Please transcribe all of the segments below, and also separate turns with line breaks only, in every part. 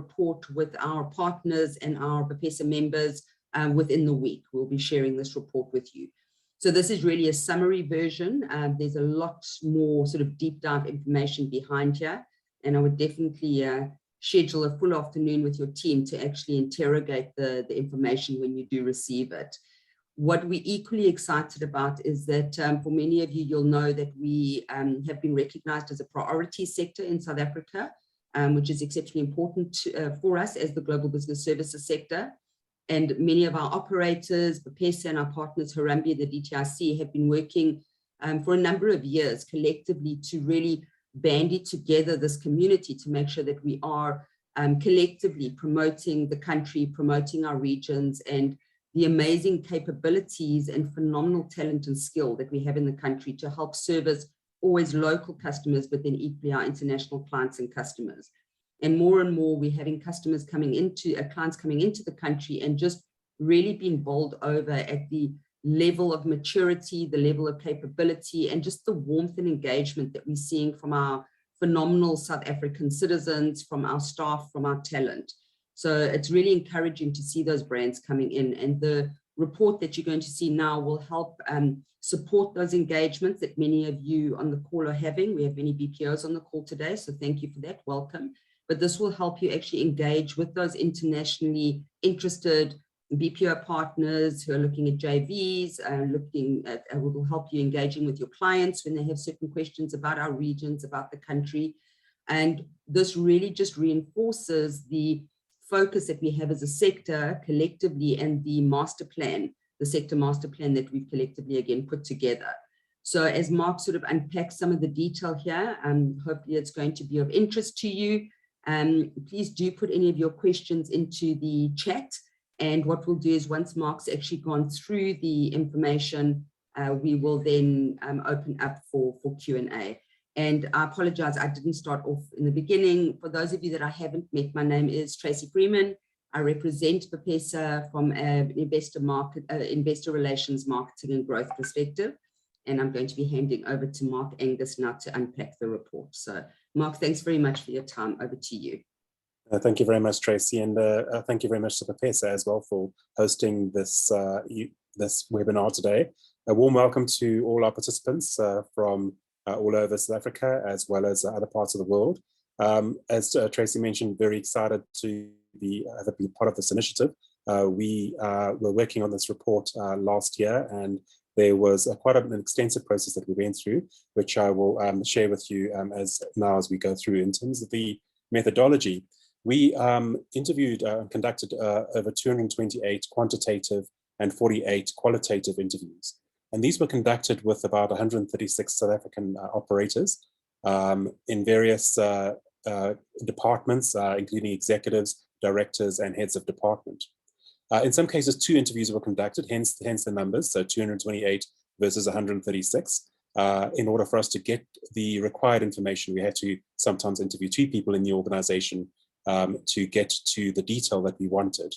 report with our partners and our BPSA members within the week. We'll be sharing this report with you. So this is really a summary version. There's a lot more sort of deep dive information behind here, and I would definitely schedule a full afternoon with your team to actually interrogate the information when you do receive it. What we're equally excited about is that for many of you, you'll know that we have been recognized as a priority sector in South Africa, which is exceptionally important for us as the global business services sector. And many of our operators, BPSA and our partners, Harambee and the DTIC, have been working for a number of years collectively to really bandy together this community to make sure that we are collectively promoting the country, promoting our regions, and the amazing capabilities and phenomenal talent and skill that we have in the country to help service always local customers, but then equally our international clients and customers. And more we're having customers coming into, clients coming into the country and just really being bowled over at the level of maturity, the level of capability, and just the warmth and engagement that we're seeing from our phenomenal South African citizens, from our staff, from our talent. So it's really encouraging to see those brands coming in, and the report that you're going to see now will help support those engagements that many of you on the call are having. We have many BPOs on the call today, so thank you for that, welcome. But this will help you actually engage with those internationally interested BPO partners who are looking at JVs, will help you engaging with your clients when they have certain questions about our regions, about the country. And this really just reinforces the focus that we have as a sector collectively, and the master plan, the sector master plan that we've collectively again put together. So as Mark sort of unpacks some of the detail here, hopefully it's going to be of interest to you. Please do put any of your questions into the chat. And what we'll do is once Mark's actually gone through the information, we will then open up for Q&A. And I apologize, I didn't start off in the beginning. For those of you that I haven't met, my name is Tracy Freeman. I represent BPSA from an investor relations, marketing and growth perspective. And I'm going to be handing over to Mark Angus now to unpack the report. So Mark, thanks very much for your time. Over to you.
Thank you very much, Tracy, and thank you very much to BPSA as well for hosting this webinar today. A warm welcome to all our participants from all over South Africa, as well as other parts of the world. As Tracy mentioned, very excited to be part of this initiative. We were working on this report last year, and there was quite an extensive process that we went through, which I will share with you as we go through. In terms of the methodology, we interviewed and conducted over 228 quantitative and 48 qualitative interviews. And these were conducted with about 136 South African operators in various departments, including executives, directors, and heads of department. In some cases, 2 interviews were conducted, hence the numbers, so 228 versus 136. In order for us to get the required information, we had to sometimes interview 2 people in the organization to get to the detail that we wanted.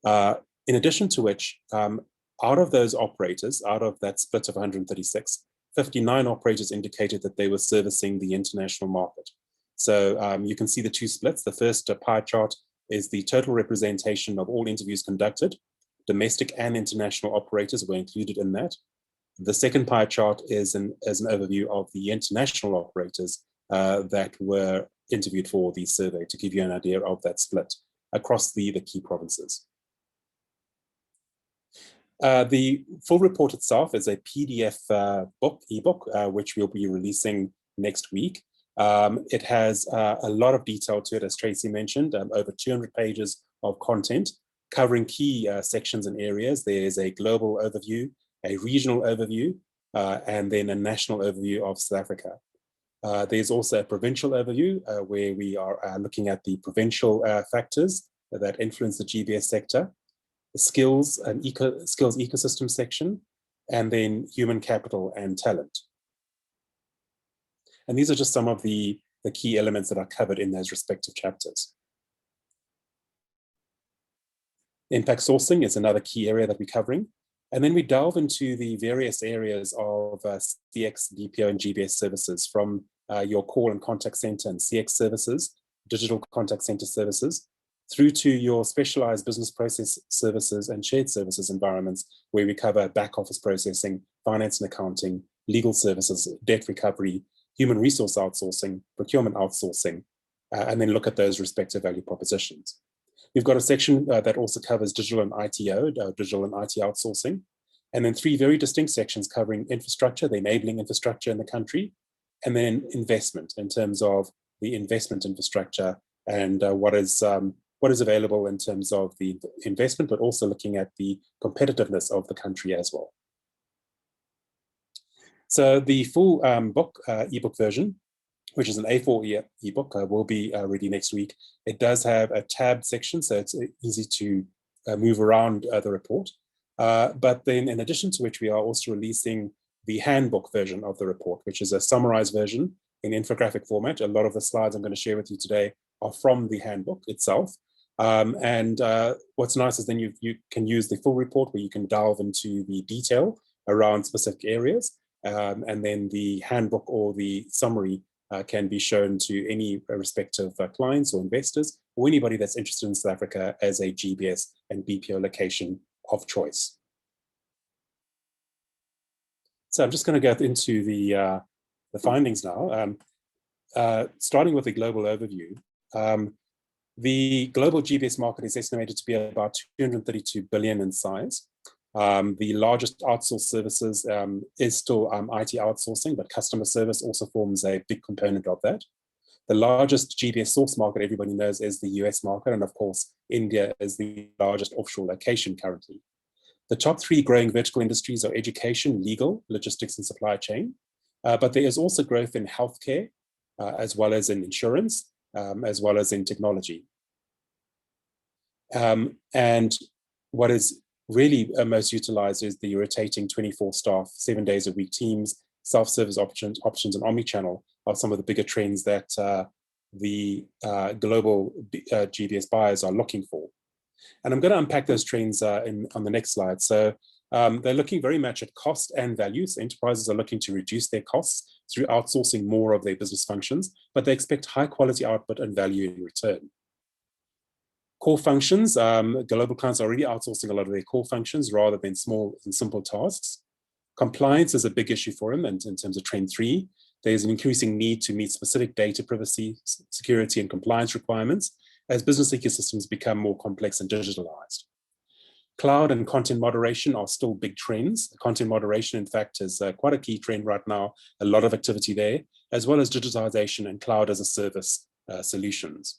In addition to which, out of those operators, out of that split of 136, 59 operators indicated that they were servicing the international market. So you can see the 2 splits. The first pie chart is the total representation of all interviews conducted. Domestic and international operators were included in that. The second pie chart is an overview of the international operators that were interviewed for the survey, to give you an idea of that split across the key provinces. The full report itself is a PDF ebook, which we'll be releasing next week. It has a lot of detail to it, as Tracy mentioned, over 200 pages of content covering key sections and areas. There's a global overview, a regional overview, and then a national overview of South Africa. There's also a provincial overview where we are looking at the provincial factors that influence the GBS sector, the skills ecosystem section, and then human capital and talent. And these are just some of the key elements that are covered in those respective chapters. Impact sourcing is another key area that we're covering. And then we delve into the various areas of CX, BPO, and GBS services, from your call and contact center and CX services, digital contact center services, through to your specialized business process services and shared services environments, where we cover back office processing, finance and accounting, legal services, debt recovery, human resource outsourcing, procurement outsourcing, and then look at those respective value propositions. We've got a section that also covers digital and ITO, digital and IT outsourcing, and then 3 very distinct sections covering infrastructure, the enabling infrastructure in the country, and then investment in terms of the investment infrastructure and what is available in terms of the investment, but also looking at the competitiveness of the country as well. So the full book, ebook version, which is an A4 ebook, will be ready next week. It does have a tab section, so it's easy to move around the report. But then in addition to which, we are also releasing the handbook version of the report, which is a summarized version in infographic format. A lot of the slides I'm going to share with you today are from the handbook itself. What's nice is then you can use the full report where you can delve into the detail around specific areas. And then the handbook or the summary can be shown to any respective clients or investors or anybody that's interested in South Africa as a GBS and BPO location of choice. So I'm just going to go into the findings now. Starting with the global overview, the global GBS market is estimated to be about 232 billion in size. The largest outsourced services is still IT outsourcing, but customer service also forms a big component of that. The largest GBS source market, everybody knows, is the US market. And of course, India is the largest offshore location currently. The top 3 growing vertical industries are education, legal, logistics, and supply chain. But there is also growth in healthcare, as well as in insurance, as well as in technology. And what is really most utilized is the rotating 24 staff, 7 days a week teams, self-service options, and omnichannel are some of the bigger trends that the global GBS buyers are looking for. And I'm going to unpack those trends on the next slide. So they're looking very much at cost and value. So enterprises are looking to reduce their costs through outsourcing more of their business functions, but they expect high quality output and value in return. Core functions, global clients are already outsourcing a lot of their core functions rather than small and simple tasks. Compliance is a big issue for them, and in terms of trend 3, there's an increasing need to meet specific data privacy, security, and compliance requirements as business ecosystems become more complex and digitalized. Cloud and content moderation are still big trends. Content moderation, in fact, is quite a key trend right now, a lot of activity there, as well as digitization and cloud as a service solutions.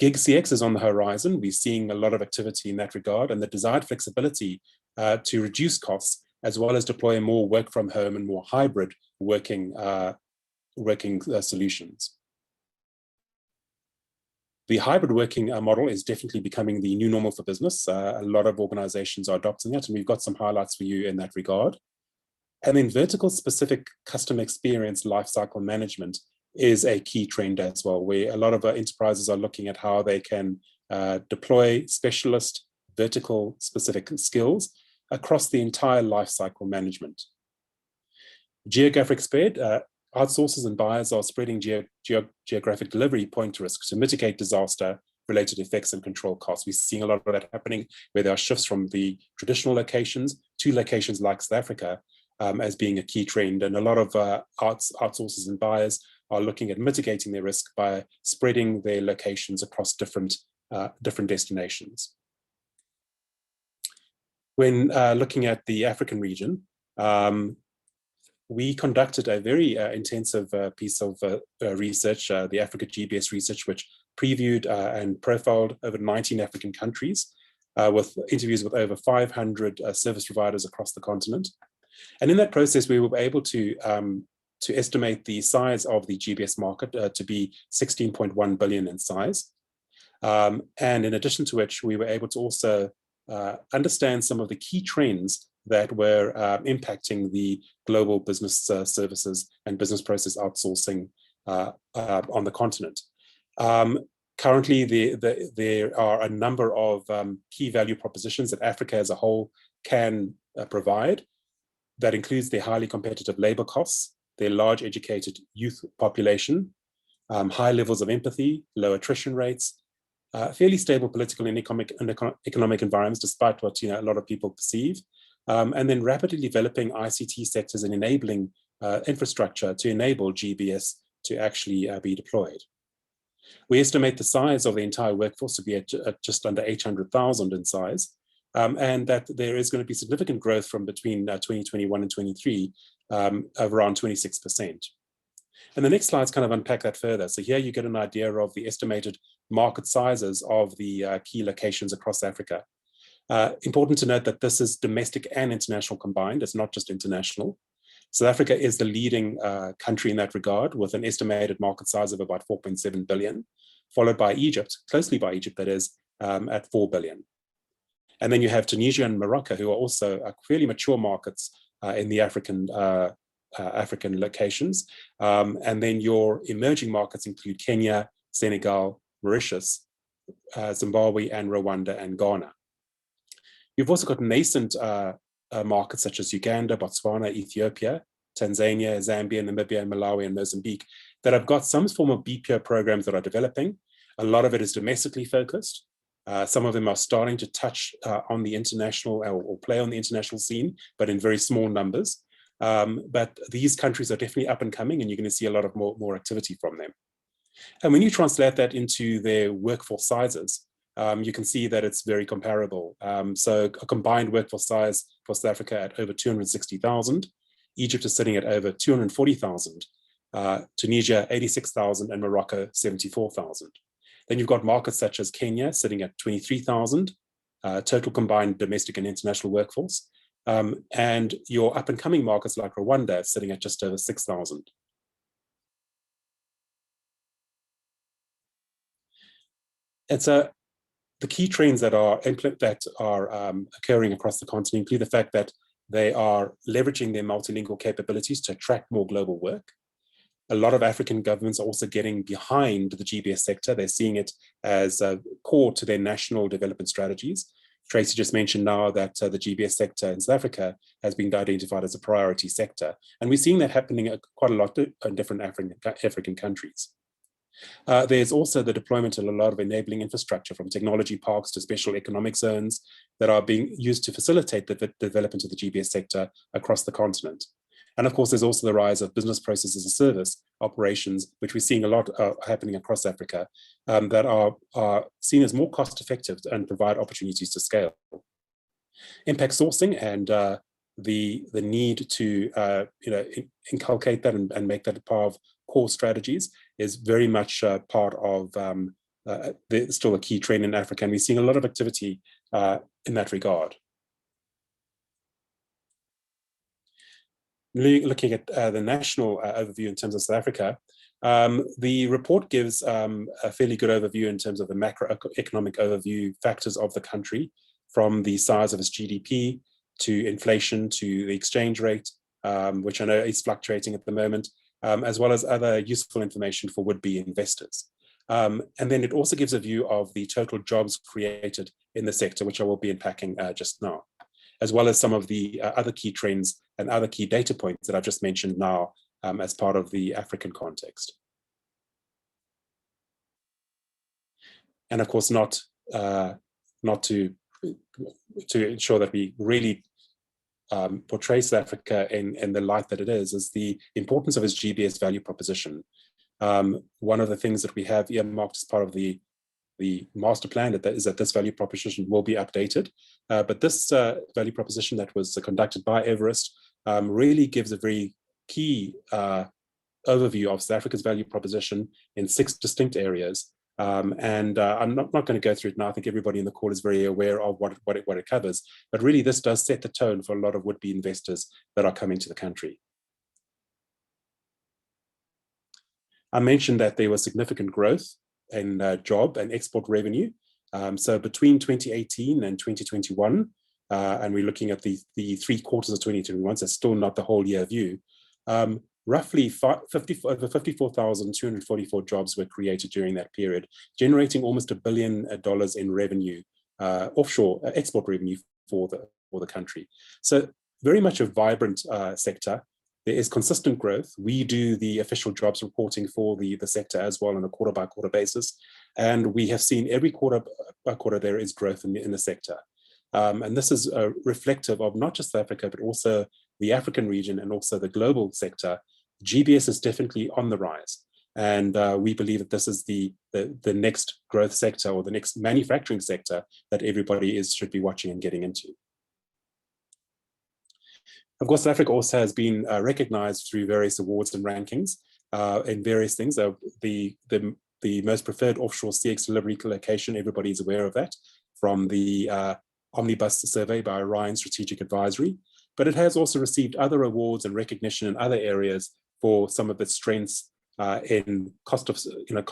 Gig CX is on the horizon. We're seeing a lot of activity in that regard, and the desired flexibility to reduce costs, as well as deploy more work from home and more hybrid working solutions. The hybrid working model is definitely becoming the new normal for business. A lot of organizations are adopting it, and we've got some highlights for you in that regard. And then vertical specific customer experience lifecycle management is a key trend as well, where a lot of enterprises are looking at how they can deploy specialist vertical specific skills across the entire lifecycle management. Geographic spread, outsourcers and buyers are spreading geographic delivery point risks to mitigate disaster-related effects and control costs. We're seeing a lot of that happening, where there are shifts from the traditional locations to locations like South Africa as being a key trend. And a lot of outsourcers and buyers are looking at mitigating their risk by spreading their locations across different destinations. When looking at the African region, we conducted a very intensive piece of research, the Africa GBS research, which previewed and profiled over 19 African countries with interviews with over 500 service providers across the continent. And in that process, we were able to estimate the size of the GBS market to be 16.1 billion in size. And in addition to which, we were able to also understand some of the key trends that were impacting the global business services and business process outsourcing on the continent. Currently, there are a number of key value propositions that Africa as a whole can provide. That includes their highly competitive labor costs, their large educated youth population, high levels of empathy, low attrition rates, fairly stable political and economic environments, despite what a lot of people perceive, and then rapidly developing ICT sectors and enabling infrastructure to enable GBS to actually be deployed. We estimate the size of the entire workforce to be at just under 800,000 in size, and that there is going to be significant growth from between 2021 and 23 of around 26%. And the next slides kind of unpack that further. So here you get an idea of the estimated market sizes of the key locations across Africa. Important to note that this is domestic and international combined. It's not just international. South Africa is the leading country in that regard, with an estimated market size of about 4.7 billion, followed by Egypt, closely by Egypt, that is, at 4 billion. And then you have Tunisia and Morocco, who are also fairly mature markets in the African locations. And then your emerging markets include Kenya, Senegal, Mauritius, Zimbabwe, and Rwanda and Ghana. You've also got nascent markets such as Uganda, Botswana, Ethiopia, Tanzania, Zambia, Namibia, Malawi, and Mozambique that have got some form of BPO programs that are developing. A lot of it is domestically focused. Some of them are starting to touch on the international or play on the international scene, but in very small numbers. But these countries are definitely up and coming, and you're going to see a lot of more activity from them. And when you translate that into their workforce sizes, you can see that it's very comparable. So a combined workforce size for South Africa at over 260,000. Egypt is sitting at over 240,000. Tunisia, 86,000, and Morocco, 74,000. Then you've got markets such as Kenya sitting at 23,000, total combined domestic and international workforce. And your up and coming markets like Rwanda sitting at just over 6,000. And so the key trends that are occurring across the continent include the fact that they are leveraging their multilingual capabilities to attract more global work. A lot of African governments are also getting behind the GBS sector. They're seeing it as core to their national development strategies. Tracy just mentioned now that the GBS sector in South Africa has been identified as a priority sector. And we're seeing that happening quite a lot in different African countries. There's also the deployment of a lot of enabling infrastructure, from technology parks to special economic zones, that are being used to facilitate the development of the GBS sector across the continent. And of course, there's also the rise of business processes as a service operations, which we're seeing a lot happening across Africa, that are seen as more cost effective and provide opportunities to scale. Impact sourcing and the need to inculcate that and make that a part of core strategies is very much part of still a key trend in Africa, and we're seeing a lot of activity in that regard. Looking at the national overview in terms of South Africa, the report gives a fairly good overview in terms of the macroeconomic overview factors of the country, from the size of its GDP to inflation to the exchange rate, which I know is fluctuating at the moment, as well as other useful information for would-be investors. And then it also gives a view of the total jobs created in the sector, which I will be unpacking just now, as well as some of the other key trends and other key data points that I've just mentioned now as part of the African context. And of course, not to ensure that we really portray South Africa in the light that it is the importance of its GBS value proposition. One of the things that we have earmarked as part of the master plan is that this value proposition will be updated. But this value proposition that was conducted by Everest really gives a very key overview of South Africa's value proposition in 6 distinct areas. And I'm not going to go through it now. I think everybody in the call is very aware of what it covers. But really, this does set the tone for a lot of would-be investors that are coming to the country. I mentioned that there was significant growth in job and export revenue. So between 2018 and 2021, and we're looking at the 3 quarters of 2021, so still not the whole year view, roughly over 54,244 jobs were created during that period, generating almost $1 billion in revenue, offshore export revenue for the country. So very much a vibrant sector. there is consistent growth. We do the official jobs reporting for the sector as well on a quarter-by-quarter basis. And we have seen every quarter by quarter there is growth in the sector. And this is reflective of not just South Africa, but also the African region and also the global sector. GBS is definitely on the rise. And we believe that this is the next growth sector or the next manufacturing sector that everybody should be watching and getting into. Of course, South Africa also has been recognized through various awards and rankings in various things. The most preferred offshore CX delivery location, everybody is aware of that, from the Omnibus survey by Orion Strategic Advisory. But it has also received other awards and recognition in other areas for some of its strengths in cost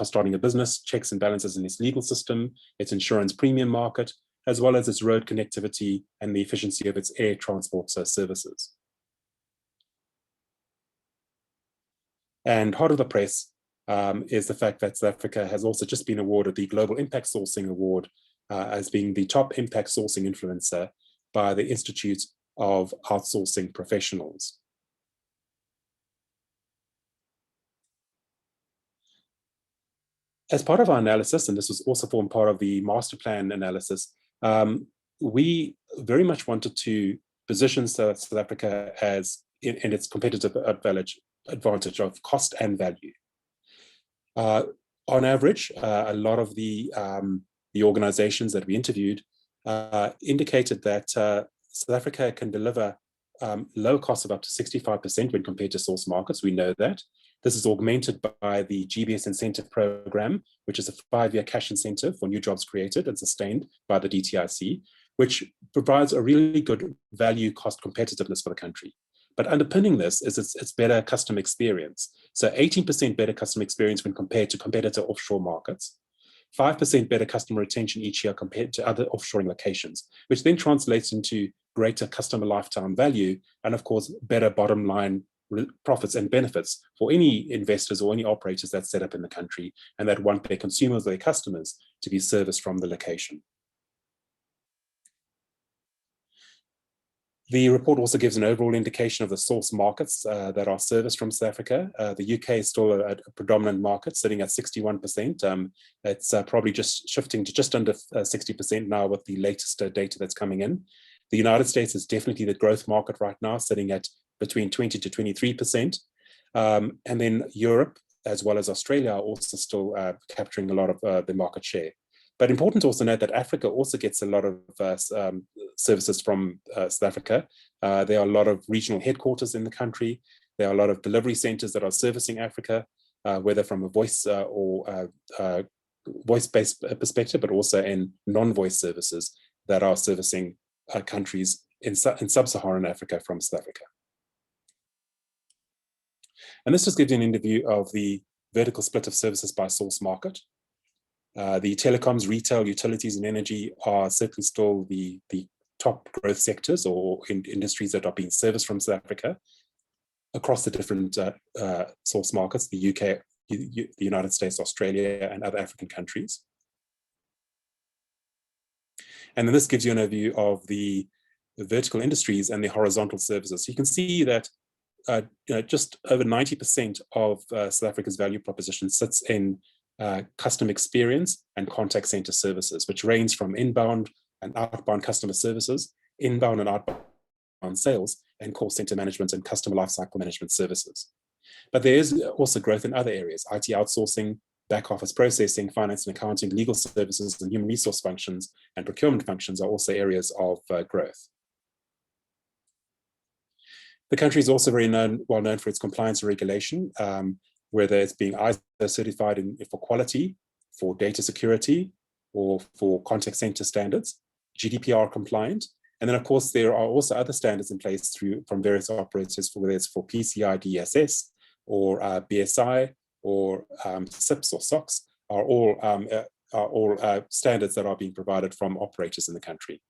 starting a business, checks and balances in its legal system, its insurance premium market, as well as its road connectivity and the efficiency of its air transport services. And hot of the press is the fact that South Africa has also just been awarded the Global Impact Sourcing Award as being the top impact sourcing influencer by the Institute of Outsourcing Professionals. As part of our analysis, and this was also formed part of the master plan analysis, we very much wanted to position South Africa as in its competitive advantage of cost and value. On average, a lot of the organizations that we interviewed indicated that South Africa can deliver low costs of up to 65% when compared to source markets. We know that. This is augmented by the GBS incentive program, which is a 5-year cash incentive for new jobs created and sustained by the DTIC, which provides a really good value cost competitiveness for the country. But underpinning this is its better customer experience. So 18% better customer experience when compared to competitor offshore markets, 5% better customer retention each year compared to other offshoring locations, which then translates into greater customer lifetime value and, of course, better bottom line profits and benefits for any investors or any operators that set up in the country and that want their consumers or their customers to be serviced from the location. The report also gives an overall indication of the source markets that are serviced from South Africa. The UK is still a predominant market, sitting at 61%. It's probably just shifting to just under 60% now with the latest data that's coming in. The United States is definitely the growth market right now, sitting at between 20 to 23%. And then Europe, as well as Australia, are also still capturing a lot of the market share. But important to also note that Africa also gets a lot of services from South Africa. There are a lot of regional headquarters in the country. There are a lot of delivery centers that are servicing Africa, whether from a voice or voice-based perspective, but also in non-voice services that are servicing countries in sub-Saharan Africa from South Africa. And this just gives you an overview of the vertical split of services by source market. The telecoms, retail, utilities, and energy are certainly still the top growth sectors or industries that are being serviced from South Africa across the different source markets, the UK, the United States, Australia, and other African countries. And then this gives you an overview of the vertical industries and the horizontal services. So you can see that just over 90% of South Africa's value proposition sits in customer experience and contact center services, which range from inbound and outbound customer services, inbound and outbound sales, and call center management and customer lifecycle management services. But there is also growth in other areas: IT outsourcing, back office processing, finance and accounting, legal services, and human resource functions and procurement functions are also areas of growth. The country is also very well known for its compliance and regulation, whether it's being ISO certified for quality, for data security, or for contact center standards, GDPR compliant. And then, of course, there are also other standards in place from various operators, whether it's for PCI DSS or BSI or SIPS or SOX, are all standards that are being provided from operators in the country.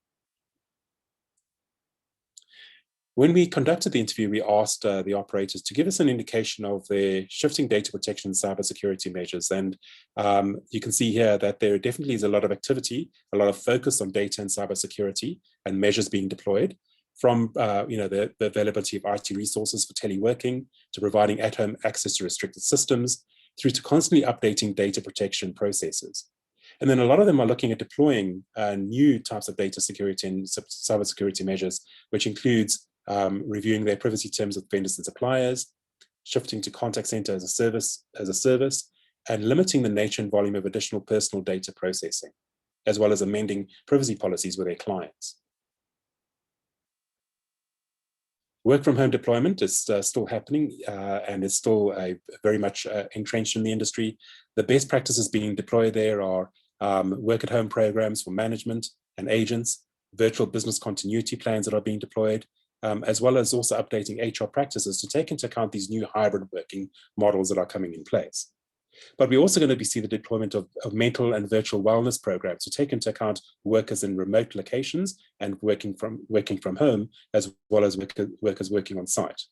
When we conducted the interview, we asked the operators to give us an indication of their shifting data protection and cybersecurity measures. And you can see here that there definitely is a lot of activity, a lot of focus on data and cybersecurity and measures being deployed. from the availability of IT resources for teleworking, to providing at-home access to restricted systems, through to constantly updating data protection processes. And then a lot of them are looking at deploying new types of data security and cybersecurity measures, which includes reviewing their privacy terms with vendors and suppliers, shifting to contact center as a service, and limiting the nature and volume of additional personal data processing, as well as amending privacy policies with their clients. Work from home deployment is still happening and is still very much entrenched in the industry. The best practices being deployed there are work at home programs for management and agents, virtual business continuity plans that are being deployed, as well as also updating HR practices to take into account these new hybrid working models that are coming in place. But we're also going to see the deployment of mental and virtual wellness programs to take into account workers in remote locations and working from home, as well as workers working on site.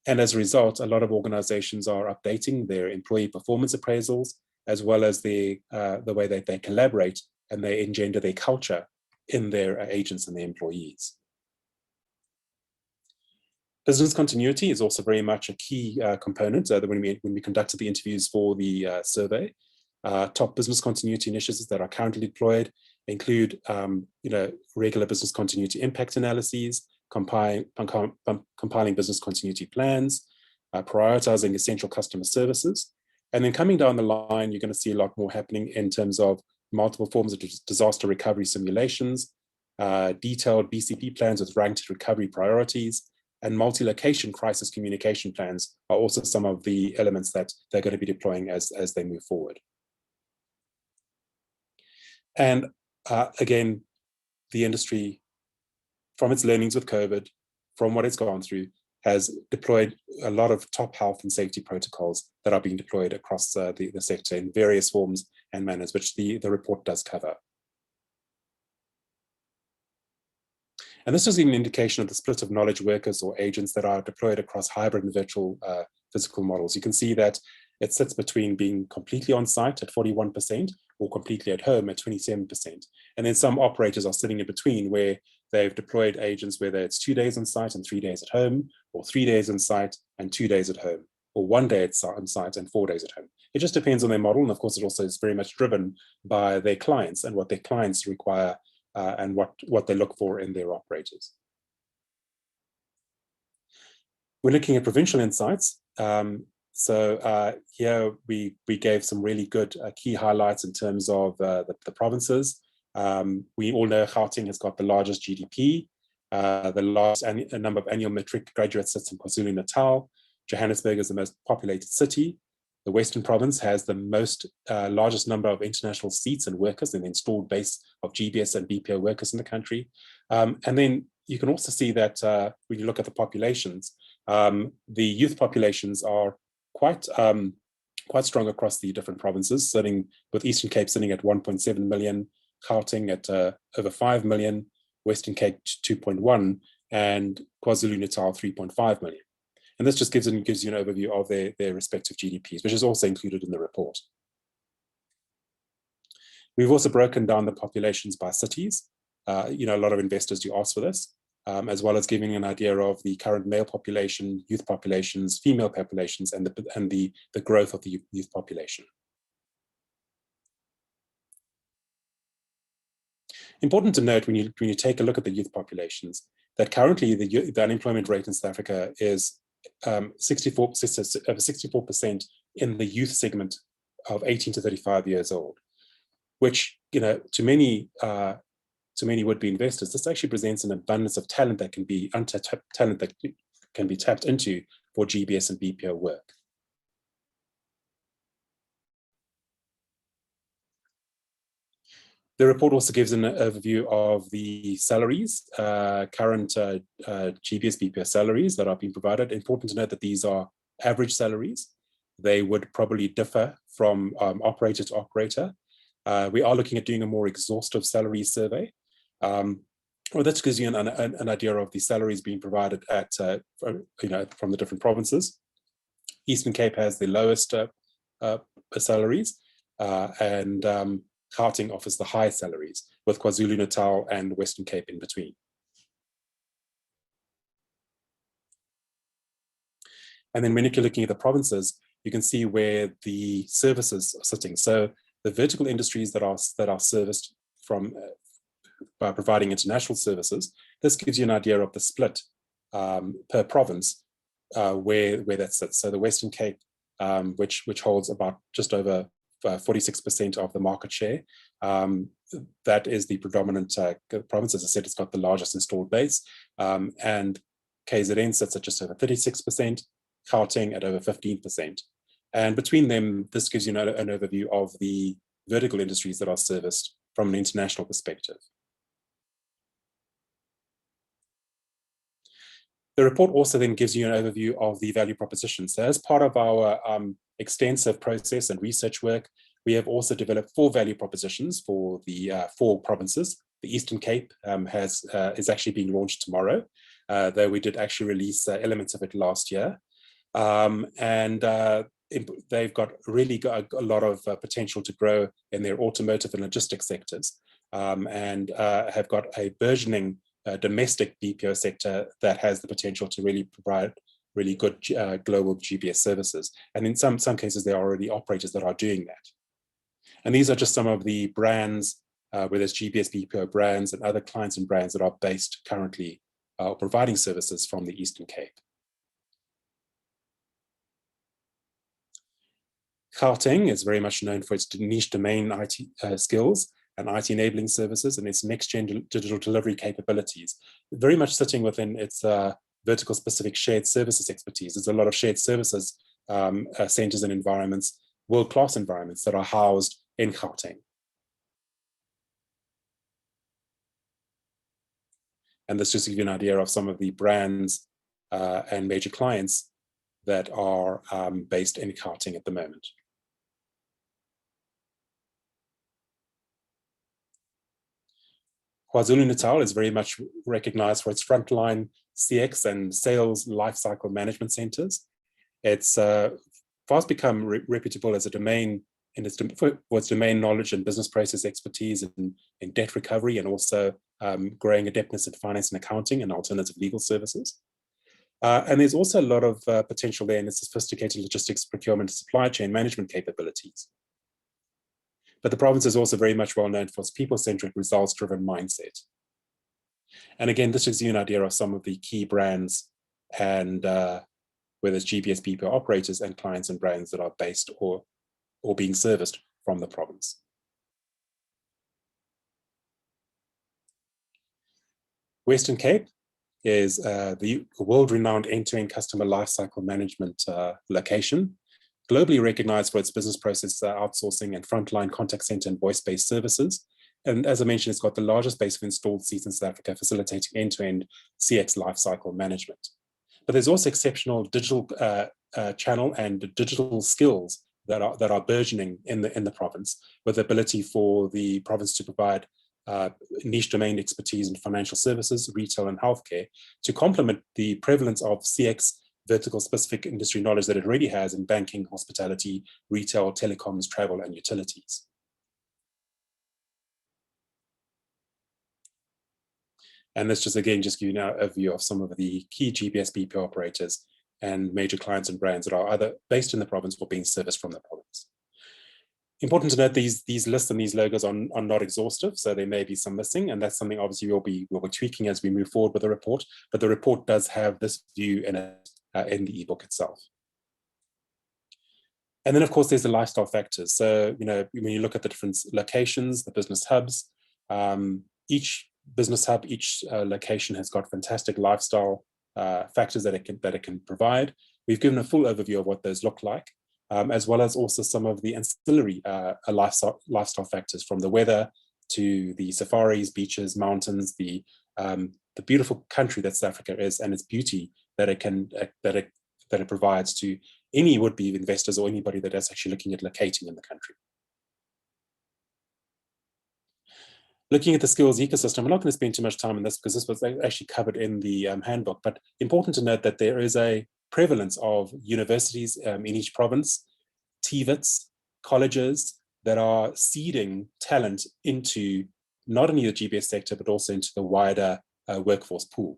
And as a result, a lot of organizations are updating their employee performance appraisals, as well as the way that they collaborate and they engender their culture in their agents and their employees. Business continuity is also very much a key component when we conducted the interviews for the survey. Top business continuity initiatives that are currently deployed include regular business continuity impact analyses, compiling business continuity plans, prioritizing essential customer services. And then coming down the line, you're going to see a lot more happening in terms of multiple forms of disaster recovery simulations, detailed BCP plans with ranked recovery priorities, and multi-location crisis communication plans are also some of the elements that they're going to be deploying as they move forward. And again, the industry, from its learnings with COVID, from what it's gone through, has deployed a lot of top health and safety protocols that are being deployed across the sector in various forms and manners, which the report does cover. And this is an indication of the split of knowledge workers or agents that are deployed across hybrid and virtual physical models. You can see that it sits between being completely on site at 41% or completely at home at 27%. And then some operators are sitting in between where they've deployed agents, whether it's 2 days on site and 3 days at home, or 3 days on site and 2 days at home, or 1 day on site and 4 days at home. It just depends on their model. And of course, it also is very much driven by their clients and what their clients require and what they look for in their operators. We're looking at provincial insights. Here we gave some really good key highlights in terms of the provinces. We all know Gauteng has got the largest GDP, the largest number of annual matric graduates sits in KwaZulu-Natal. Johannesburg is the most populated city. The Western Province has the largest number of international seats and workers and the installed base of GBS and BPO workers in the country. And then you can also see that when you look at the populations, the youth populations are quite strong across the different provinces, sitting with Eastern Cape sitting at 1.7 million, Gauteng at over 5 million, Western Cape 2.1, and KwaZulu-Natal 3.5 million. And this just gives you an overview of their respective GDPs, which is also included in the report. We've also broken down the populations by cities. A lot of investors do ask for this, as well as giving an idea of the current male population, youth populations, female populations, and the growth of the youth population. Important to note when you take a look at the youth populations, that currently the unemployment rate in South Africa is 64% in the youth segment of 18 to 35 years old, which to many would-be investors, this actually presents an abundance of talent that can be untapped talent that can be tapped into for GBS and BPO work. The report also gives an overview of the salaries, current GBS BPO salaries that are being provided. Important to note that these are average salaries. They would probably differ from operator to operator. We are looking at doing a more exhaustive salary survey. That gives you an idea of the salaries being provided from the different provinces. Eastern Cape has the lowest salaries, and Gauteng offers the highest salaries, with KwaZulu-Natal and Western Cape in between. And then when you're looking at the provinces, you can see where the services are sitting. So the vertical industries that are serviced from by providing international services, this gives you an idea of the split per province where that sits. So the Western Cape, which holds about just over 46% of the market share. That is the predominant province. As I said, it's got the largest installed base. And KZN sits at just over 36%, Gauteng at over 15%. And between them, this gives you an overview of the vertical industries that are serviced from an international perspective. The report also then gives you an overview of the value proposition. So as part of our extensive process and research work, we have also developed 4 value propositions for the 4 provinces. The Eastern Cape is actually being launched tomorrow, though we did actually release elements of it last year. They've really got a lot of potential to grow in their automotive and logistics sectors, and have got a burgeoning domestic BPO sector that has the potential to really provide really good global GBS services. And in some cases, there are already operators that are doing that. And these are just some of the brands, whether it's GBS BPO brands and other clients and brands that are based currently providing services from the Eastern Cape. Gauteng is very much known for its niche domain IT skills and IT enabling services and its next-gen digital delivery capabilities, very much sitting within its vertical specific shared services expertise. There's a lot of shared services centers and environments, world-class environments that are housed in Gauteng. And this just gives you an idea of some of the brands and major clients that are based in Gauteng at the moment. KwaZulu-Natal is very much recognized for its frontline CX and sales lifecycle management centers. It's fast become reputable as a domain for its domain knowledge and business process expertise in debt recovery, and also growing adeptness in finance and accounting and alternative legal services. And there's also a lot of potential there in its sophisticated logistics, procurement, and supply chain management capabilities. But the province is also very much well known for its people-centric, results-driven mindset. And again, this gives you an idea of some of the key brands and whether it's GBS BPO operators and clients and brands that are based or being serviced from the province. Western Cape is the world-renowned end-to-end customer lifecycle management location, globally recognized for its business process outsourcing and frontline contact center and voice-based services. And as I mentioned, it's got the largest base of installed seats in South Africa, facilitating end-to-end CX lifecycle management. But there's also exceptional digital channel and digital skills that are burgeoning in the province, with the ability for the province to provide niche domain expertise in financial services, retail, and healthcare to complement the prevalence of CX vertical specific industry knowledge that it already has in banking, hospitality, retail, telecoms, travel, and utilities. And this just again just give you now a view of some of the key GBS BPO operators and major clients and brands that are either based in the province or being serviced from the province. Important to note, these lists and these logos are not exhaustive, so there may be some missing, and that's something obviously we'll be tweaking as we move forward with the report. But the report does have this view in it in the ebook itself. And then, of course, there's the lifestyle factors. So, when you look at the different locations, the business hubs, each business hub, each location has got fantastic lifestyle factors that it can provide. We've given a full overview of what those look like, as well as also some of the ancillary lifestyle factors, from the weather to the safaris, beaches, mountains, the beautiful country that South Africa is, and its beauty that it provides to any would-be investors or anybody that is actually looking at locating in the country. Looking at the skills ecosystem, I'm not going to spend too much time on this because this was actually covered in the handbook, but important to note that there is a prevalence of universities in each province, TVETs, colleges that are seeding talent into not only the GBS sector, but also into the wider workforce pool.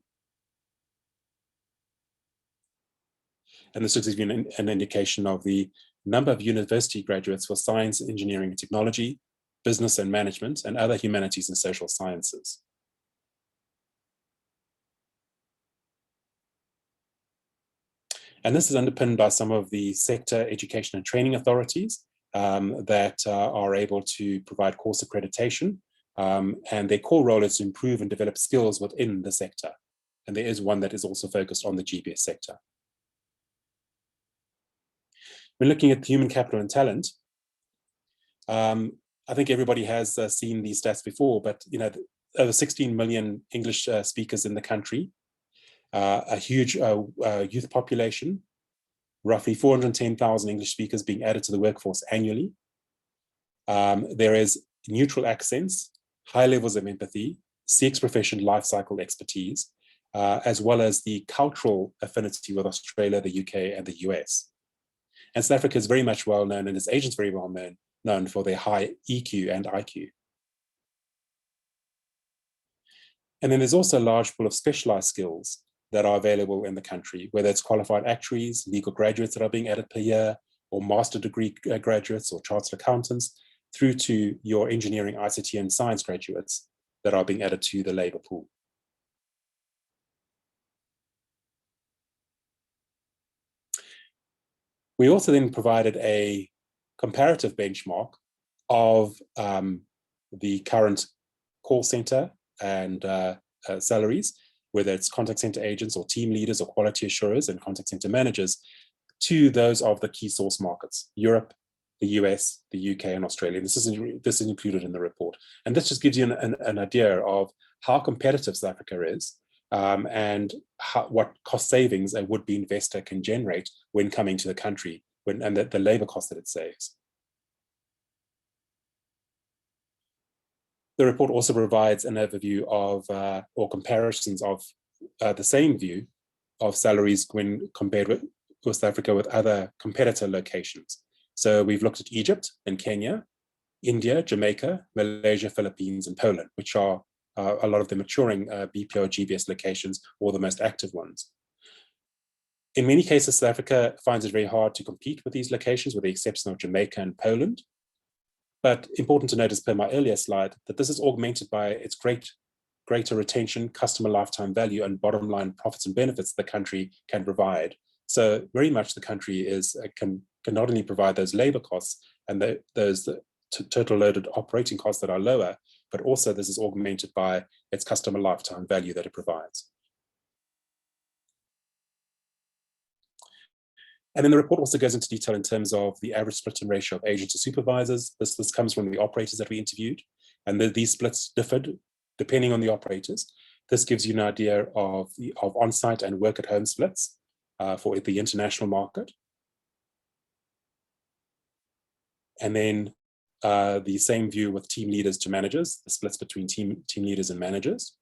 And this gives you an indication of the number of university graduates for science, engineering, and technology, business and management, and other humanities and social sciences. And this is underpinned by some of the sector education and training authorities that are able to provide course accreditation. And their core role is to improve and develop skills within the sector. And there is one that is also focused on the GBS sector. When looking at human capital and talent, I think everybody has seen these stats before, but over 16 million English speakers in the country, a huge youth population, roughly 410,000 English speakers being added to the workforce annually. There is neutral accents, high levels of empathy, CX profession life cycle expertise, as well as the cultural affinity with Australia, the UK, and the US. And South Africa is very much well known, and its agents very well known for their high EQ and IQ. And then there's also a large pool of specialized skills that are available in the country, whether it's qualified actuaries, legal graduates that are being added per year, or master degree graduates or chartered accountants, through to your engineering, ICT, and science graduates that are being added to the labor pool. We also then provided a comparative benchmark of the current call center and salaries, whether it's contact center agents or team leaders or quality assurers and contact center managers, to those of the key source markets, Europe, the US, the UK, and Australia. This is included in the report. And this just gives you an idea of how competitive South Africa is and what cost savings a would-be investor can generate when coming to the country, and the labor cost that it saves. The report also provides an overview of, or comparisons of the same view of salaries when compared with South Africa with other competitor locations. So we've looked at Egypt and Kenya, India, Jamaica, Malaysia, Philippines, and Poland, which are a lot of the maturing BPO GBS locations, or the most active ones. In many cases, South Africa finds it very hard to compete with these locations, with the exception of Jamaica and Poland. But important to note, as per my earlier slide, that this is augmented by its greater retention, customer lifetime value, and bottom line profits and benefits the country can provide. So very much the country can not only provide those labor costs and those total loaded operating costs that are lower, but also this is augmented by its customer lifetime value that it provides. And then the report also goes into detail in terms of the average split and ratio of agents to supervisors. This comes from the operators that we interviewed, and these splits differed depending on the operators. This gives you an idea of on-site and work-at-home splits for the international market. And then the same view with team leaders to managers, the splits between team leaders and managers.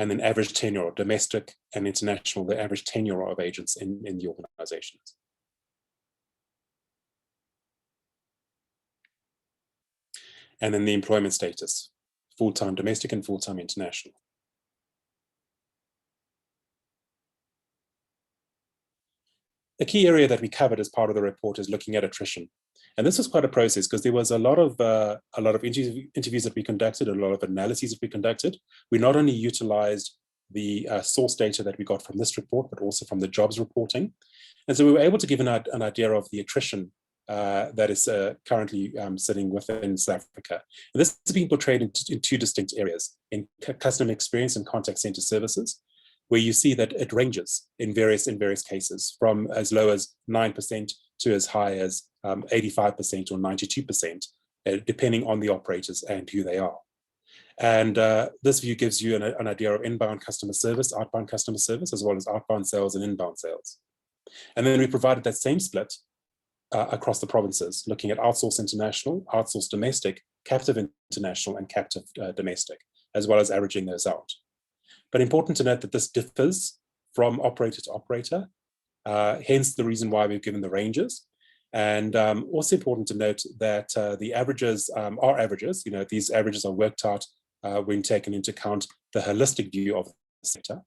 And then average tenure, domestic and international, the average tenure of agents in the organizations. And then the employment status, full-time domestic and full-time international. A key area that we covered as part of the report is looking at attrition. And this was quite a process because there was a lot of interviews that we conducted, a lot of analyses that we conducted. We not only utilized the source data that we got from this report, but also from the jobs reporting. And so we were able to give an idea of the attrition that is currently sitting within South Africa. And this is being portrayed in two distinct areas, in customer experience and contact center services, where you see that it ranges in various cases, from as low as 9% to as high as 85% or 92%, depending on the operators and who they are. And this view gives you an idea of inbound customer service, outbound customer service, as well as outbound sales and inbound sales. And then we provided that same split across the provinces, looking at outsourced international, outsourced domestic, captive international, and captive domestic, as well as averaging those out. But important to note that this differs from operator to operator, hence the reason why we've given the ranges. And also important to note that the averages are averages. These averages are worked out when taken into account the holistic view of the sector.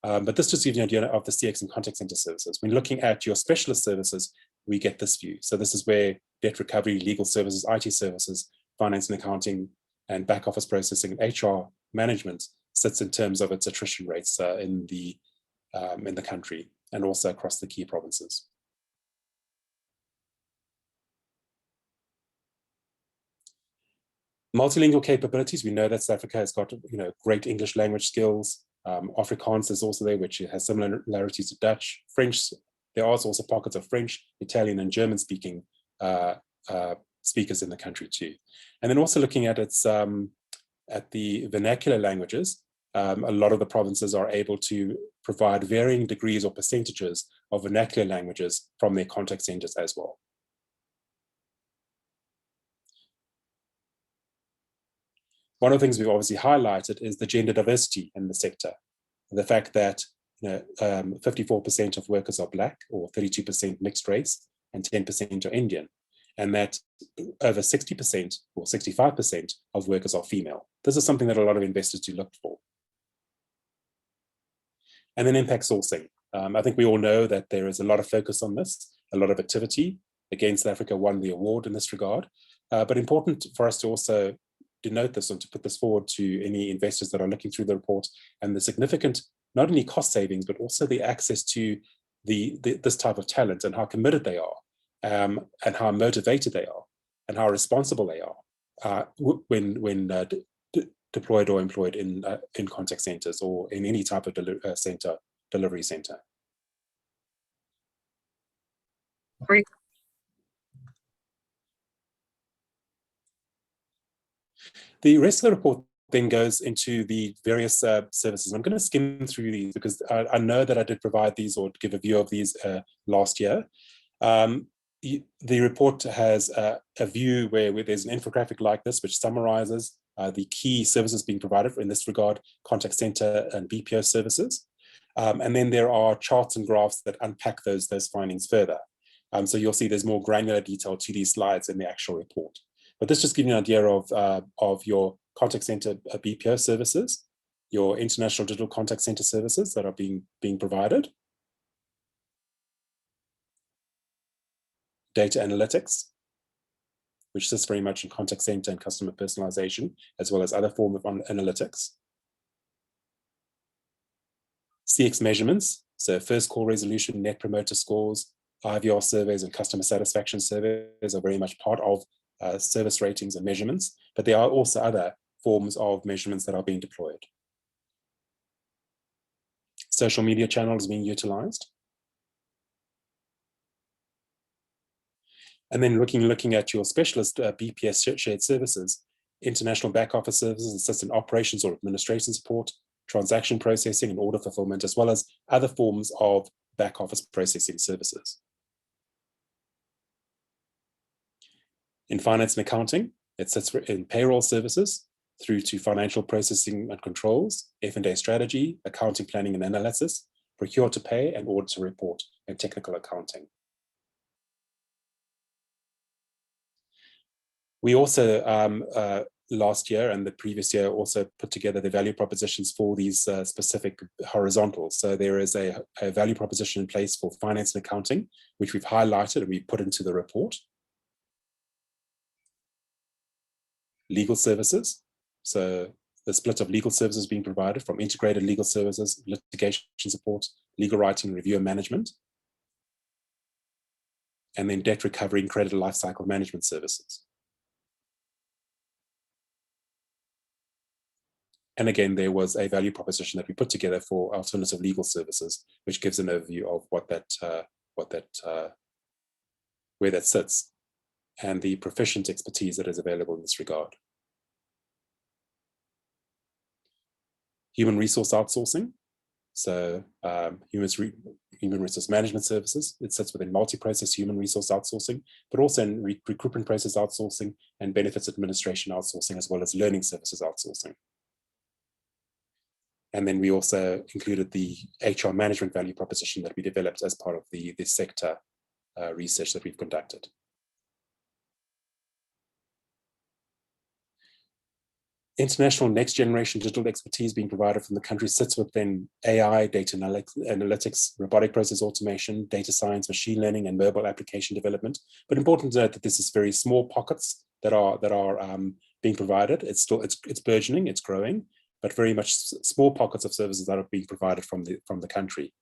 But this just gives you an idea of the CX and contact center services. When looking at your specialist services, we get this view. So this is where debt recovery, legal services, IT services, finance and accounting, and back office processing and HR management sits in terms of its attrition rates in the country and also across the key provinces. Multilingual capabilities, we know that South Africa has got great English language skills. Afrikaans is also there, which has similarities to Dutch. French, there are also pockets of French, Italian, and German speaking speakers in the country too. And then also looking at its at the vernacular languages, a lot of the provinces are able to provide varying degrees or percentages of vernacular languages from their contact centers as well. One of the things we've obviously highlighted is the gender diversity in the sector. The fact that 54% of workers are Black, or 32% mixed race, and 10% are Indian, and that over 60% or 65% of workers are female. This is something that a lot of investors do look for. And then impact sourcing. I think we all know that there is a lot of focus on this, a lot of activity. Again, South Africa won the award in this regard, but important for us to also denote this and to put this forward to any investors that are looking through the report, and the significant, not only cost savings, but also the access to this type of talent and how committed they are, and how motivated they are, and how responsible they are when deployed or employed in contact centers or in any type of delivery center.
Great.
The rest of the report then goes into the various services. I'm going to skim through these because I know that I did provide these or give a view of these last year. The report has a view where there's an infographic like this, which summarizes the key services being provided in this regard, contact center and BPO services. And then there are charts and graphs that unpack those findings further. So you'll see there's more granular detail to these slides in the actual report. But this just gives you an idea of your contact center BPO services, your international digital contact center services that are being provided, data analytics, which sits very much in contact center and customer personalization, as well as other forms of analytics. CX measurements, so first call resolution, net promoter scores, IVR surveys, and customer satisfaction surveys are very much part of service ratings and measurements, but there are also other forms of measurements that are being deployed. Social media channels being utilized. And then looking at your specialist BPS shared services, international back office services, assistant operations or administration support, transaction processing and order fulfillment, as well as other forms of back office processing services. In finance and accounting, it sits in payroll services through to financial processing and controls, F&A strategy, accounting planning and analysis, procure to pay and order to report, and technical accounting. We also, last year and the previous year, also put together the value propositions for these specific horizontals. So there is a value proposition in place for finance and accounting, which we've highlighted and we put into the report. Legal services, so the split of legal services being provided from integrated legal services, litigation support, legal writing, review and management, and then debt recovery and credit lifecycle management services. And again, there was a value proposition that we put together for alternative legal services, which gives an overview of where that sits and the proficient expertise that is available in this regard. Human resource outsourcing, so human resource management services. It sits within multi-process human resource outsourcing, but also in recruitment process outsourcing and benefits administration outsourcing, as well as learning services outsourcing. And then we also included the HR management value proposition that we developed as part of the sector research that we've conducted. International next generation digital expertise being provided from the country sits within AI, data analytics, robotic process automation, data science, machine learning, and mobile application development. But important to note that this is very small pockets that are being provided. It's burgeoning, it's growing, but very much small pockets of services that are being provided from the country.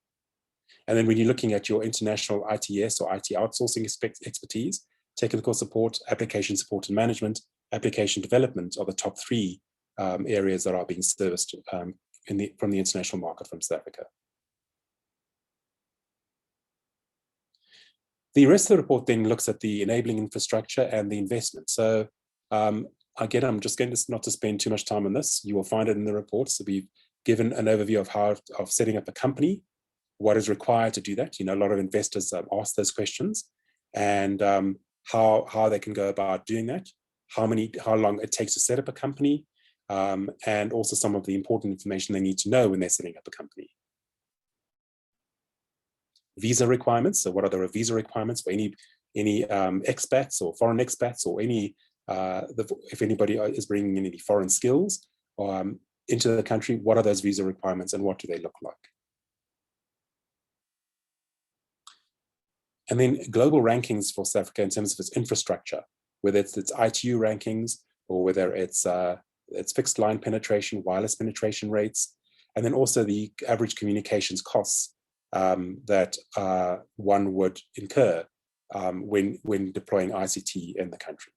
And then when you're looking at your international ITS or IT outsourcing expertise, technical support, application support and management, application development are the top 3 areas that are being serviced from the international market from South Africa. The rest of the report then looks at the enabling infrastructure and the investment. So again, I'm just going to not to spend too much time on this. You will find it in the report. So we've given an overview of setting up a company, what is required to do that. You know, a lot of investors ask those questions, and how they can go about doing that, how long it takes to set up a company, and also some of the important information they need to know when they're setting up a company. Visa requirements. So what are the visa requirements for any expats or foreign expats, or any if anybody is bringing in any foreign skills into the country? What are those visa requirements and what do they look like? And then global rankings for South Africa in terms of its infrastructure, whether it's its ITU rankings or whether it's fixed line penetration, wireless penetration rates, and then also the average communications costs that one would incur when deploying ICT in the country,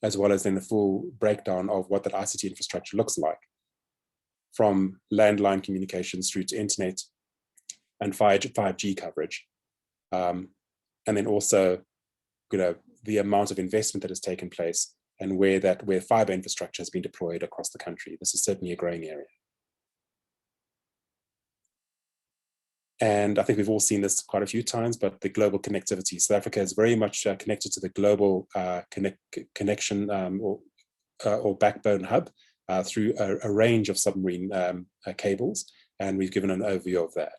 as well as then the full breakdown of what that ICT infrastructure looks like, from landline communications through to internet and 5G coverage. And then also, you know, the amount of investment that has taken place and where fiber infrastructure has been deployed across the country. This is certainly a growing area. And I think we've all seen this quite a few times, but the global connectivity. South Africa is very much connected to the global connection or backbone hub through a range of submarine cables, and we've given an overview of that.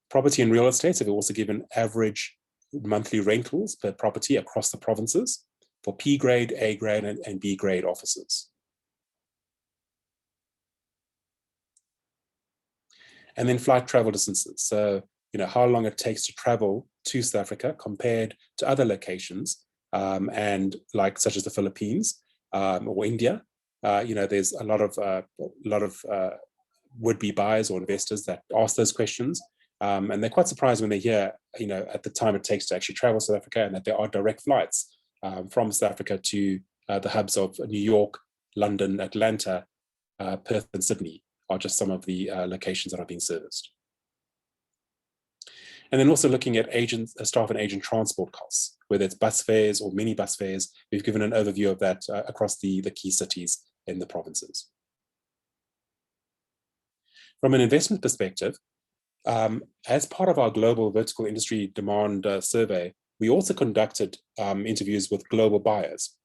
Property and real estate, so we've also given average monthly rentals per property across the provinces for P grade, A grade, and B grade offices. And then flight travel distances. So, you know, how long it takes to travel to South Africa compared to other locations, and such as the Philippines or India. You know, there's a lot of would-be buyers or investors that ask those questions. And they're quite surprised when they hear, you know, at the time it takes to actually travel South Africa, and that there are direct flights from South Africa to the hubs of New York, London, Atlanta, Perth, and Sydney are just some of the locations that are being serviced. And then also looking at staff and agent transport costs, whether it's bus fares or mini bus fares. We've given an overview of that across the key cities in the provinces. From an investment perspective, as part of our global vertical industry demand survey, we also conducted interviews with global buyers,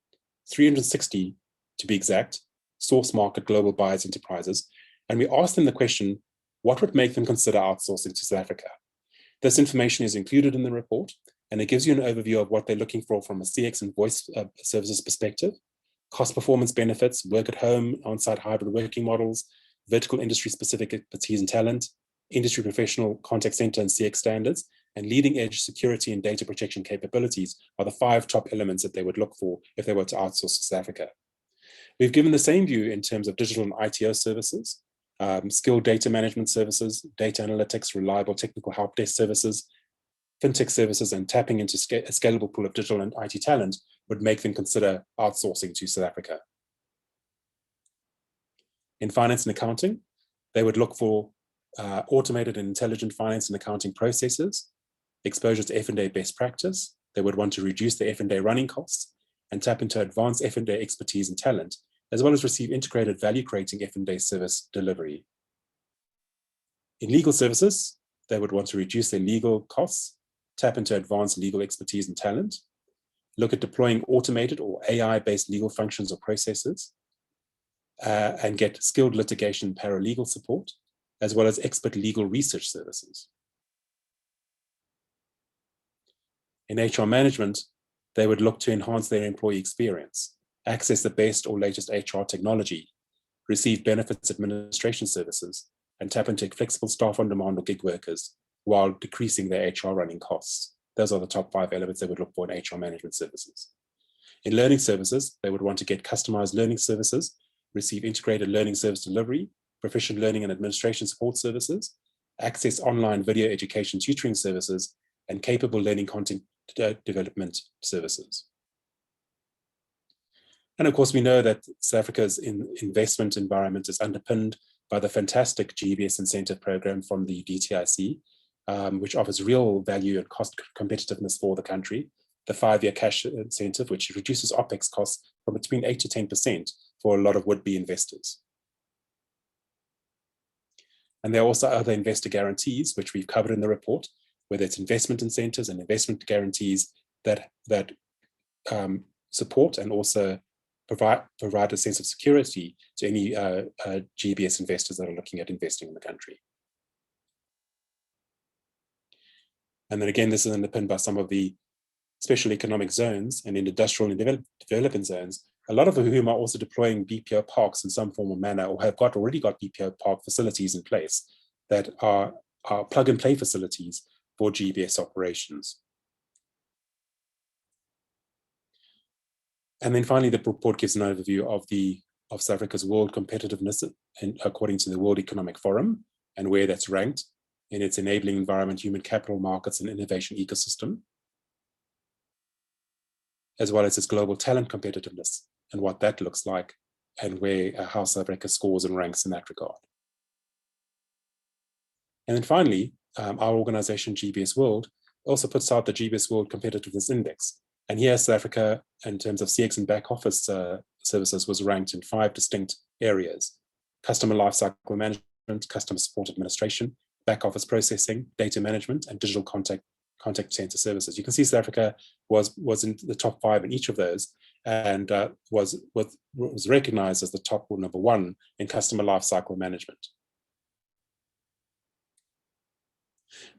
360 to be exact, source market global buyers enterprises, and we asked them the question, what would make them consider outsourcing to South Africa? This information is included in the report, and it gives you an overview of what they're looking for from a CX and voice services perspective, cost performance benefits, work at home, on-site hybrid working models, vertical industry specific expertise and talent, industry professional contact center and CX standards, and leading edge security and data protection capabilities are the 5 top elements that they would look for if they were to outsource to South Africa. We've given the same view in terms of digital and ITO services, skilled data management services, data analytics, reliable technical help desk services, fintech services, and tapping into a scalable pool of digital and IT talent would make them consider outsourcing to South Africa. In finance and accounting, they would look for automated and intelligent finance and accounting processes, exposure to F&A best practice. They would want to reduce the F&A running costs and tap into advanced F&A expertise and talent, as well as receive integrated value-creating F&A service delivery. In legal services, they would want to reduce their legal costs, tap into advanced legal expertise and talent, look at deploying automated or AI-based legal functions or processes, and get skilled litigation paralegal support, as well as expert legal research services. In HR management, they would look to enhance their employee experience, access the best or latest HR technology, receive benefits administration services, and tap into flexible staff on demand or gig workers while decreasing their HR running costs. Those are the top 5 elements they would look for in HR management services. In learning services, they would want to get customized learning services, receive integrated learning service delivery, proficient learning and administration support services, access online video education tutoring services, and capable learning content development services. And of course, we know that South Africa's investment environment is underpinned by the fantastic GBS incentive program from the DTIC, which offers real value and cost competitiveness for the country. The 5-year cash incentive, which reduces OPEX costs from between 8 to 10% for a lot of would-be investors. And there are also other investor guarantees, which we've covered in the report, whether it's investment incentives and investment guarantees that support and also provide a sense of security to any GBS investors that are looking at investing in the country. And then again, this is underpinned by some of the special economic zones and in industrial and development zones, a lot of whom are also deploying BPO parks in some form or manner, or have already got BPO park facilities in place that are plug and play facilities for GBS operations. And then finally, the report gives an overview of South Africa's world competitiveness and according to the World Economic Forum and where that's ranked in its enabling environment, human capital markets and innovation ecosystem, as well as its global talent competitiveness and what that looks like and how South Africa scores and ranks in that regard. And then finally, our organization GBS World also puts out the GBS World Competitiveness Index. And here South Africa, in terms of CX and back office services, was ranked in 5 distinct areas: customer lifecycle management, customer support administration, back office processing, data management, and digital contact center services. You can see South Africa was in the top 5 in each of those, and was recognized as the top number 1 in customer lifecycle management.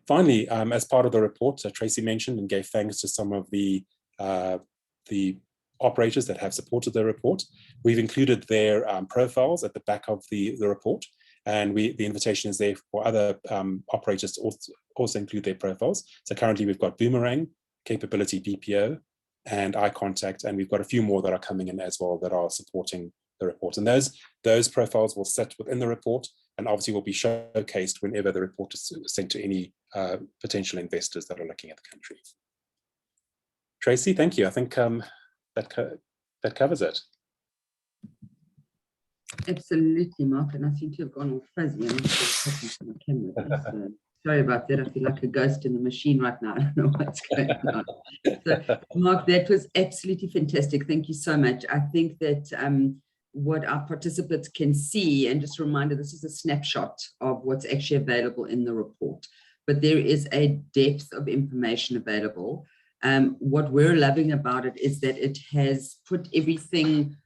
Finally, as part of the report, Tracy mentioned and gave thanks to some of the operators that have supported the report. We've included their profiles at the back of the report, and the invitation is there for other operators to also include their profiles. So currently we've got Boomerang, Capability BPO, and Eye Contact, and we've got a few more that are coming in as well that are supporting the report. And those profiles will sit within the report and obviously will be showcased whenever the report is sent to any potential investors that are looking at the country. Tracy, thank you. I think that covers it.
Absolutely, Mark, and I think you've gone all fuzzy. I'm not sure what's happening to my camera. So, sorry about that. I feel like a ghost in the machine right now. I don't know what's going on. So, Mark, that was absolutely fantastic. Thank you so much. I think that what our participants can see, and just a reminder, this is a snapshot of what's actually available in the report, but there is a depth of information available. What we're loving about it is that it has put everything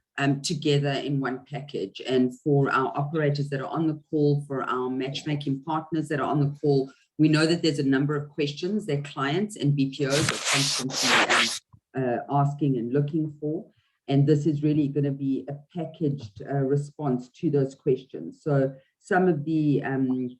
together in one package. And for our operators that are on the call, for our matchmaking partners that are on the call, we know that there's a number of questions that clients and BPOs are constantly asking and looking for. And this is really going to be a packaged response to those questions. So some of the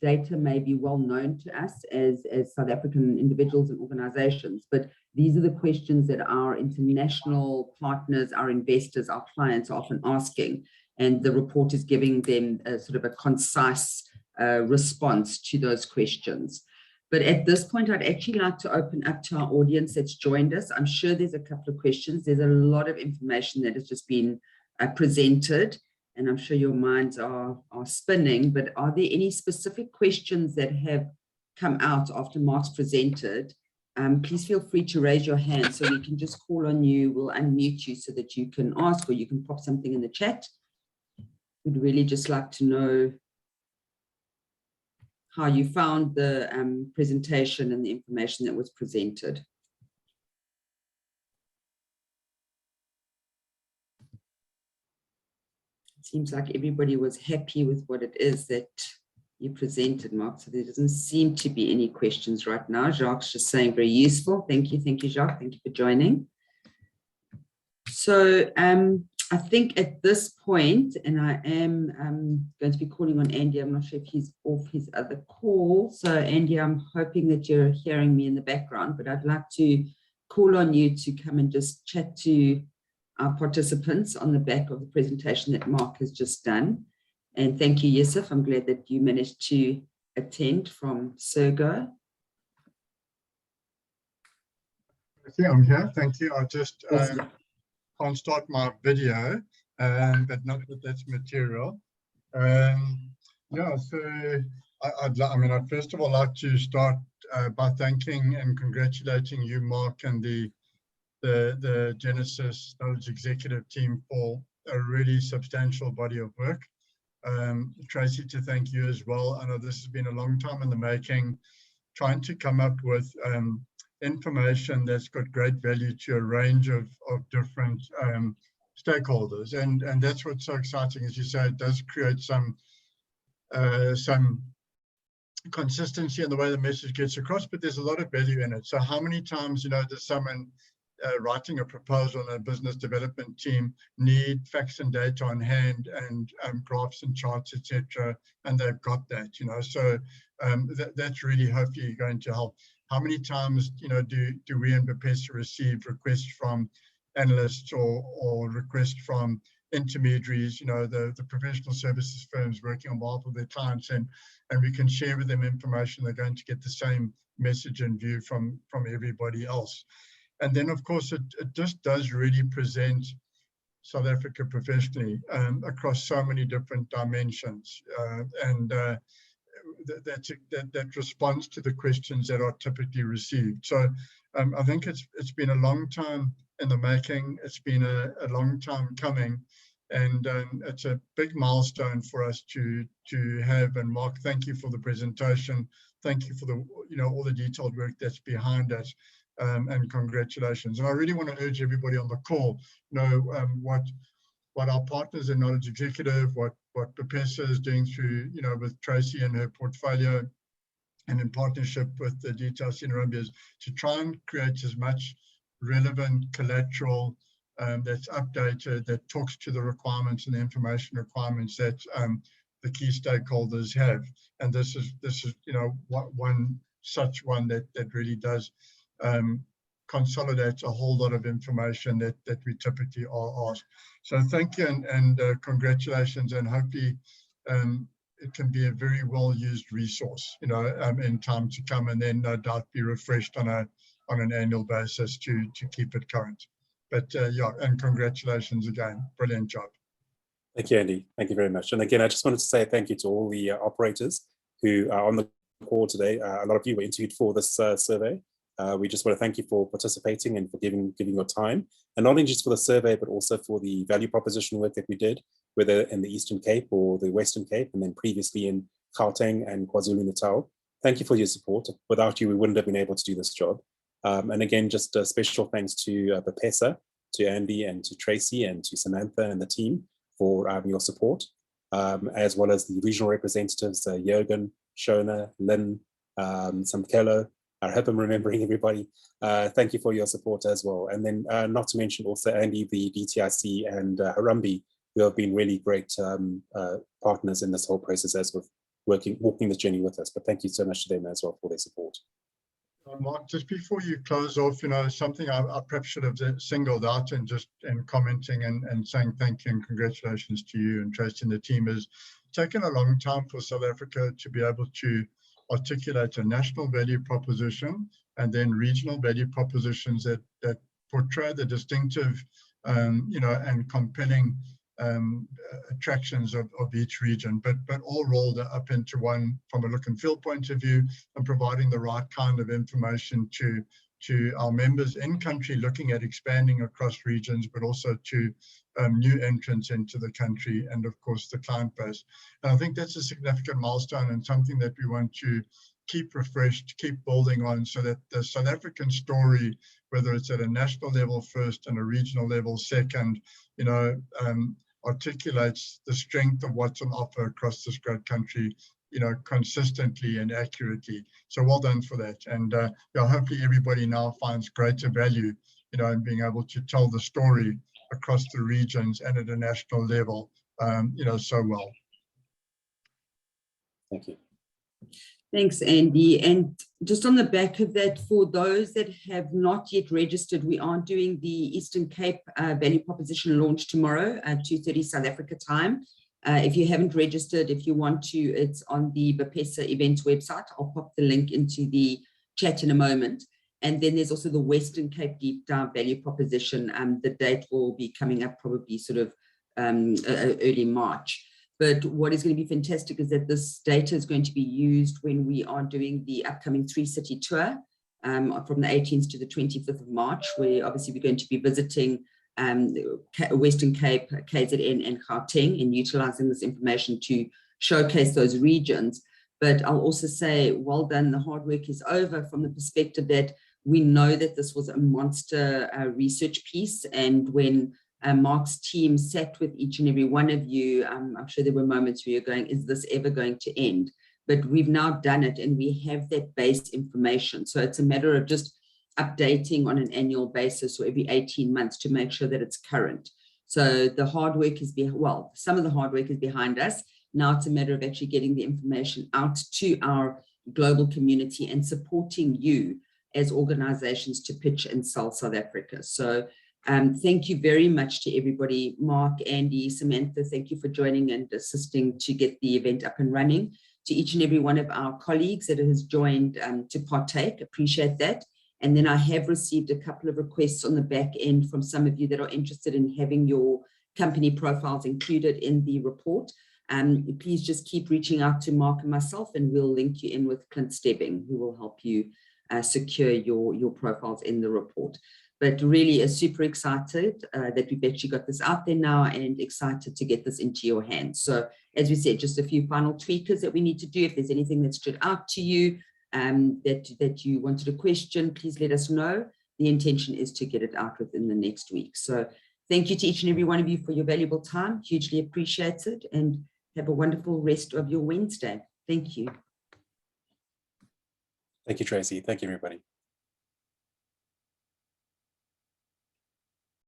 data may be well known to us as South African individuals and organizations, but these are the questions that our international partners, our investors, our clients are often asking. And the report is giving them a sort of a concise response to those questions. But at this point, I'd actually like to open up to our audience that's joined us. I'm sure there's a couple of questions. There's a lot of information that has just been presented, and I'm sure your minds are spinning, but are there any specific questions that have come out after Mark's presented? Please feel free to raise your hand so we can just call on you. We'll unmute you so that you can ask, or you can pop something in the chat. We'd really just like to know how you found the presentation and the information that was presented. It seems like everybody was happy with what it is that you presented, Mark, so there doesn't seem to be any questions right now. Jacques just saying very useful. Thank you, Jacques. Thank you for joining. So I think at this point, and I am going to be calling on Andy. I'm not sure if he's off his other call. So Andy, I'm hoping that you're hearing me in the background, but I'd like to call on you to come and just chat to our participants on the back of the presentation that Mark has just done. And thank you, Yusuf. I'm glad that you managed to attend from Sergo.
I'm here. Thank you. I just can't start my video, but not that that's material. Yeah, so I'd first of all like to start by thanking and congratulating you, Mark, and the Genesis Knowledge Executive team for a really substantial body of work. Tracy, to thank you as well. I know this has been a long time in the making, trying to come up with information that's got great value to a range of different stakeholders, and that's what's so exciting. As you say, it does create some consistency in the way the message gets across, but there's a lot of value in it. So how many times, does someone writing a proposal in a business development team need facts and data on hand and graphs and charts, etc., and they've got that, so that's really hopefully going to help. How many times, do we in BPSA receive requests from analysts or requests from intermediaries, the professional services firms working on behalf of their clients, and we can share with them information. They're going to get the same message and view from everybody else. And then, of course, it just does really present South Africa professionally across so many different dimensions, and that responds to the questions that are typically received. So I think it's been a long time in the making. It's been a long time coming, and it's a big milestone for us to have. And Mark, thank you for the presentation. Thank you for the all the detailed work that's behind it, and congratulations. And I really want to urge everybody on the call, what our partners in Knowledge Executive, what BPSA is doing through, with Tracy and her portfolio, and in partnership with the Detail Center is to try and create as much relevant collateral that's updated, that talks to the requirements and the information requirements that the key stakeholders have. And this is one such one that really does consolidate a whole lot of information that we typically are asked. So thank you, and congratulations, and hopefully it can be a very well used resource, in time to come, and then no doubt be refreshed on an annual basis to keep it current. But yeah, and congratulations again. Brilliant job.
Thank you, Andy. Thank you very much. And again, I just wanted to say thank you to all the operators who are on the call today. A lot of you were interviewed for this survey. We just want to thank you for participating and for giving your time, and not only just for the survey, but also for the value proposition work that we did, whether in the Eastern Cape or the Western Cape, and then previously in Gauteng and KwaZulu-Natal. Thank you for your support. Without you, we wouldn't have been able to do this job. And again, just a special thanks to BPSA, to Andy and to Tracy and to Samantha and the team for your support, as well as the regional representatives, Jürgen, Shona, Lynn, Samkelo. I hope I'm remembering everybody. Thank you for your support as well. And then not to mention also Andy, the DTIC, and Harambee, who have been really great partners in this whole process as with walking this journey with us. But thank you so much to them as well for their support.
Mark, just before you close off, something I perhaps should have singled out and commenting and saying thank you and congratulations to you and Tracy and the team, is taken a long time for South Africa to be able to articulate a national value proposition and then regional value propositions that portray the distinctive, and compelling attractions of each region, but all rolled up into one from a look and feel point of view, and providing the right kind of information to our members in country looking at expanding across regions, but also to new entrants into the country, and of course the client base. And I think that's a significant milestone and something that we want to keep refreshed, keep building on, so that the South African story, whether it's at a national level first and a regional level second, articulates the strength of what's on offer across this great country, consistently and accurately. So well done for that. And hopefully everybody now finds greater value, in being able to tell the story across the regions and at a national level, so well.
Thank you.
Thanks, Andy. And just on the back of that, for those that have not yet registered, we are doing the Eastern Cape value proposition launch tomorrow at 2:30 South Africa time. If you haven't registered, if you want to, it's on the BPSA events website. I'll pop the link into the chat in a moment. And then there's also the Western Cape Deep Dive value proposition. The date will be coming up probably sort of early March. But what is going to be fantastic is that this data is going to be used when we are doing the upcoming 3-city tour from the 18th to the 25th of March, where obviously we're going to be visiting Western Cape, KZN and Gauteng, and utilizing this information to showcase those regions. But I'll also say, well done, the hard work is over from the perspective that we know that this was a monster research piece. And when Mark's team sat with each and every one of you, I'm sure there were moments where you're going, is this ever going to end? But we've now done it and we have that base information. So it's a matter of just updating on an annual basis or every 18 months to make sure that it's current. So the hard work is some of the hard work is behind us. Now it's a matter of actually getting the information out to our global community and supporting you as organizations to pitch and sell South Africa. So thank you very much to everybody. Mark, Andy, Samantha, thank you for joining and assisting to get the event up and running. To each and every one of our colleagues that has joined to partake, appreciate that. And then I have received a couple of requests on the back end from some of you that are interested in having your company profiles included in the report. Please just keep reaching out to Mark and myself, and we'll link you in with Clint Stebbing, who will help you secure your profiles in the report. But really super excited that we've actually got this out there now and excited to get this into your hands. So as we said, just a few final tweakers that we need to do. If there's anything that stood out to you that you wanted to question, please let us know. The intention is to get it out within the next week. So thank you to each and every one of you for your valuable time. Hugely appreciated, and have a wonderful rest of your Wednesday. Thank you.
Thank you, Tracy. Thank you, everybody.